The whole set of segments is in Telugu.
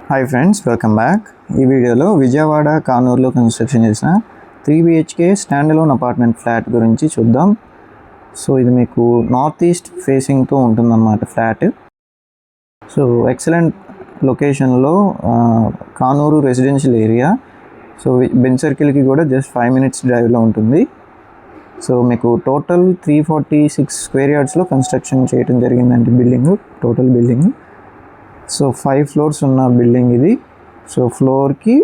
Hi friends, welcome back. ఈ వీడియోలో విజయవాడ కానూరులో కన్స్ట్రక్షన్ చేసిన 3 BHK stand alone apartment flat గురించి చూద్దాం. సో ఇది మీకు నార్త్ ఈస్ట్ ఫేసింగ్తో ఉంటుందన్నమాట ఫ్లాట్. సో ఎక్సలెంట్ లొకేషన్లో Kanuru residential area. So Benz సర్కిల్కి కూడా జస్ట్ 5 minutes డ్రైవ్లో ఉంటుంది. సో మీకు టోటల్ 346 స్క్వేర్ యార్డ్స్లో కన్స్ట్రక్షన్ చేయడం జరిగిందండి. Total building. సో 5 floors ఉన్న బిల్డింగ్ ఇది. సో ఫ్లోర్కి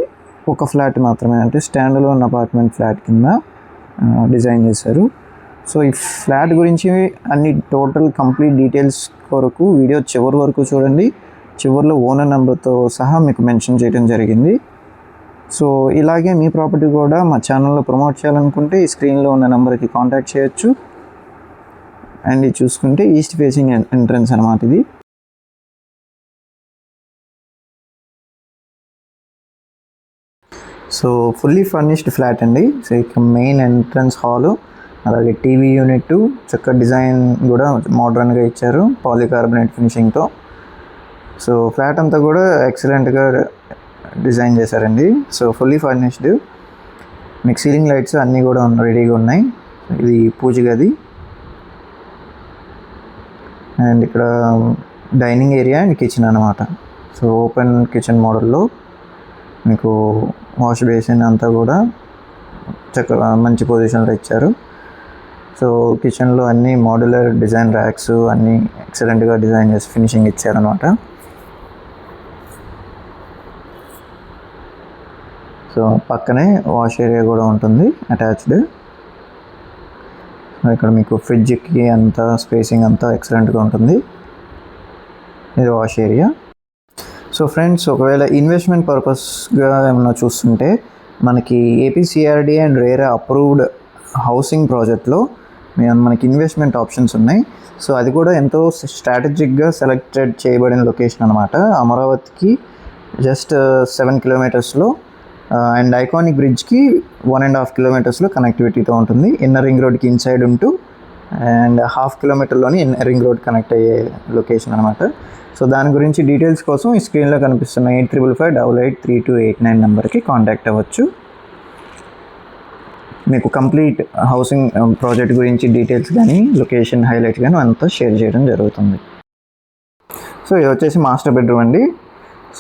ఒక ఫ్లాట్ మాత్రమే, అంటే స్టాండ్ అలోన్ అపార్ట్మెంట్ ఫ్లాట్ కింద డిజైన్ చేశారు. సో ఈ ఫ్లాట్ గురించి అన్ని టోటల్ కంప్లీట్ డీటెయిల్స్ కొరకు వీడియో చివరి వరకు చూడండి. చివరిలో ఓనర్ నెంబర్తో సహా మీకు మెన్షన్ చేయడం జరిగింది. సో ఇలాగే మీ ప్రాపర్టీ కూడా మా ఛానల్లో ప్రమోట్ చేయాలనుకుంటే ఈ స్క్రీన్లో ఉన్న నెంబర్కి కాంటాక్ట్ చేయొచ్చు. అండ్ ఇది చూసుకుంటే ఈస్ట్ ఫేసింగ్ ఎంట్రన్స్ అనమాట ఇది. సో ఫుల్లీ ఫర్నిష్డ్ ఫ్లాట్ అండి. సో ఇక మెయిన్ ఎంట్రన్స్ హాలు, అలాగే టీవీ యూనిట్, చక్కగా డిజైన్ కూడా మోడర్న్గా ఇచ్చారు పాలికార్బనేట్ ఫినిషింగ్తో. సో ఫ్లాట్ అంతా కూడా ఎక్సలెంట్గా డిజైన్ చేశారండి. సో ఫుల్లీ ఫర్నిష్డ్, మీకు సీలింగ్ లైట్స్ అన్నీ కూడా రెడీగా ఉన్నాయి. ఇది పూజ గది, అండ్ ఇక్కడ డైనింగ్ ఏరియా అండ్ కిచెన్ అనమాట. సో ఓపెన్ కిచెన్ మోడల్లో మీకు వాష్ బేసిన్ అంతా కూడా చక్కగా మంచి పొజిషన్లో ఇచ్చారు. సో కిచెన్లో అన్ని మోడ్యులర్ డిజైన్ ర్యాక్స్ అన్నీ ఎక్సలెంట్గా డిజైన్ చేసి ఫినిషింగ్ ఇచ్చారనమాట. సో పక్కనే వాష్ ఏరియా కూడా ఉంటుంది అటాచ్డ్. ఇక్కడ మీకు ఫ్రిడ్జ్కి అంతా స్పేసింగ్ అంతా ఎక్సలెంట్గా ఉంటుంది. ఇది వాష్ ఏరియా. సో ఫ్రెండ్స్, ఒకవేళ ఇన్వెస్ట్మెంట్ పర్పస్గా ఏమన్నా చూస్తుంటే మనకి ఏపీసీఆర్డీ అండ్ రేరా అప్రూవ్డ్ హౌసింగ్ ప్రాజెక్ట్లో మనకి ఇన్వెస్ట్మెంట్ ఆప్షన్స్ ఉన్నాయి. సో అది కూడా ఎంతో స్ట్రాటజిక్గా సెలెక్టెడ్ చేయబడిన లొకేషన్ అనమాట. అమరావతికి జస్ట్ 7 kilometers అండ్ ఐకానిక్ బ్రిడ్జ్కి 1.5 kilometers కనెక్టివిటీతో ఉంటుంది. ఇన్నర్ రింగ్ రోడ్కి ఇన్సైడ్ ఉంటూ and 1/2 kilometer inner ring road connect అయ్యే లొకేషన్ అనమాట. సో దాని గురించి డీటెయిల్స్ కోసం ఈ స్క్రీన్లో కనిపిస్తున్న 8555883289 నెంబర్కి కాంటాక్ట్ అవ్వచ్చు. మీకు కంప్లీట్ హౌసింగ్ ప్రాజెక్ట్ గురించి డీటెయిల్స్ కానీ లొకేషన్ హైలైట్ కానీ అంతా షేర్ చేయడం జరుగుతుంది. సో ఇది వచ్చేసి మాస్టర్ బెడ్రూమ్ అండి.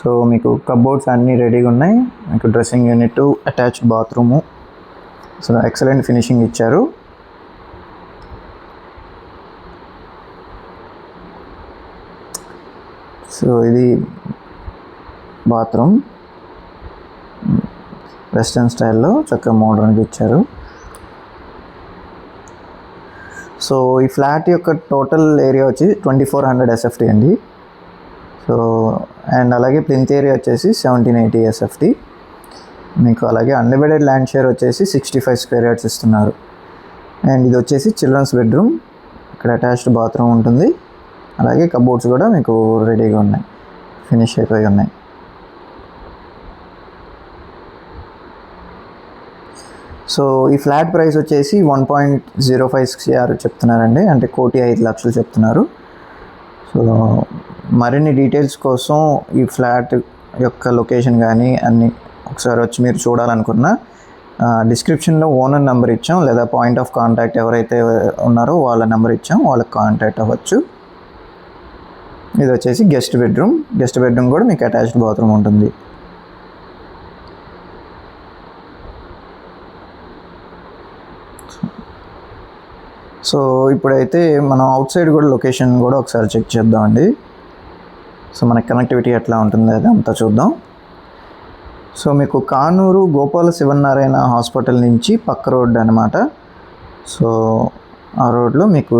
సో మీకు కబోర్డ్స్ అన్నీ రెడీగా ఉన్నాయి. మీకు dressing unit, attached bathroom, so excellent finishing ఇచ్చారు. సో ఇది బాత్రూమ్ వెస్ట్రన్ స్టైల్లో చక్కగా మోడర్న్గా ఇచ్చారు. సో ఈ ఫ్లాట్ యొక్క టోటల్ ఏరియా వచ్చి 2400 SFT అండి. సో అండ్ అలాగే ప్లింత్ ఏరియా వచ్చేసి 1780 SFT. మీకు అలాగే అన్డివైడెడ్ ల్యాండ్ షేర్ వచ్చేసి 65 స్క్వేర్ యార్డ్స్ ఇస్తున్నారు. అండ్ ఇది వచ్చేసి చిల్డ్రన్స్ బెడ్రూమ్, ఇక్కడ అటాచ్డ్ బాత్రూమ్ ఉంటుంది. అలాగే కబోర్డ్స్ కూడా మీకు రెడీగా ఉన్నాయి, ఫినిష్ అయిపోయి ఉన్నాయి. సో ఈ ఫ్లాట్ ప్రైస్ వచ్చేసి 1.05 CR చెప్తున్నారండి, అంటే 1,05,00,000 చెప్తున్నారు. సో మరిన్ని డీటెయిల్స్ కోసం ఈ ఫ్లాట్ యొక్క లొకేషన్ కానీ అన్నీ ఒకసారి వచ్చి మీరు చూడాలనుకున్నా డిస్క్రిప్షన్లో ఓనర్ నెంబర్ ఇచ్చాం, లేదా పాయింట్ ఆఫ్ కాంటాక్ట్ ఎవరైతే ఉన్నారో వాళ్ళ నెంబర్ ఇచ్చాం, వాళ్ళకి కాంటాక్ట్ అవ్వచ్చు. ఇది వచ్చేసి గెస్ట్ బెడ్రూమ్ కూడా మీకు అటాచ్డ్ బాత్రూమ్ ఉంటుంది. సో ఇప్పుడైతే మనం అవుట్ సైడ్ కూడా లొకేషన్ కూడా ఒకసారి చెక్ చేద్దామండి. సో మనకి కనెక్టివిటీ ఎట్లా ఉంటుంది అదంతా చూద్దాం. సో మీకు కానూరు గోపాల శివనారాయణ హాస్పిటల్ నుంచి పక్క రోడ్ అనమాట. సో ఆ రోడ్లో మీకు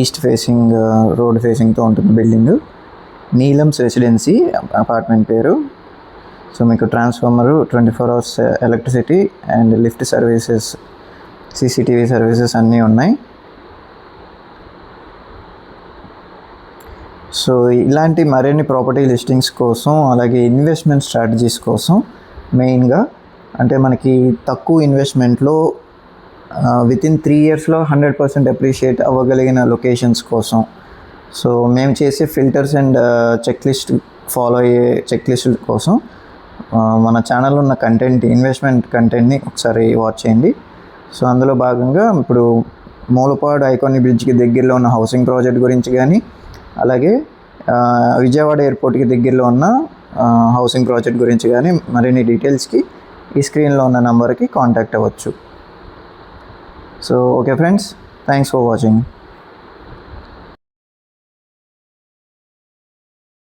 ఈస్ట్ ఫేసింగ్ రోడ్ ఫేసింగ్తో ఉంటుంది బిల్డింగ్. నీలమ్స్ రెసిడెన్సీ అపార్ట్మెంట్ పేరు. సో మీకు transformer, 24 hours electricity and lift services, CCTV services అన్నీ ఉన్నాయి. సో ఇలాంటి మరిన్ని ప్రాపర్టీ లిస్టింగ్స్ కోసం, అలాగే ఇన్వెస్ట్మెంట్ స్ట్రాటజీస్ కోసం మెయిన్గా, అంటే మనకి తక్కువ ఇన్వెస్ట్మెంట్లో వితిన్ 3 yearsలో 100% అప్రిషియేట్ అవ్వగలిగిన లొకేషన్స్ కోసం, సో మేము చేసే filters and checklist follow అయ్యే చెక్ లిస్ట్ కోసం మన ఛానల్లో ఉన్న ఇన్వెస్ట్మెంట్ కంటెంట్ని ఒకసారి వాచ్ చేయండి. సో అందులో భాగంగా ఇప్పుడు మూలపాడు ఐకానిక్ బ్రిడ్జ్కి దగ్గరలో ఉన్న హౌసింగ్ ప్రాజెక్ట్ గురించి కానీ, అలాగే విజయవాడ ఎయిర్పోర్ట్కి దగ్గరలో ఉన్న హౌసింగ్ ప్రాజెక్ట్ గురించి కానీ మరిన్ని డీటెయిల్స్కి ఈ స్క్రీన్లో ఉన్న నెంబర్కి కాంటాక్ట్ అవ్వచ్చు. So okay friends, thanks for watching.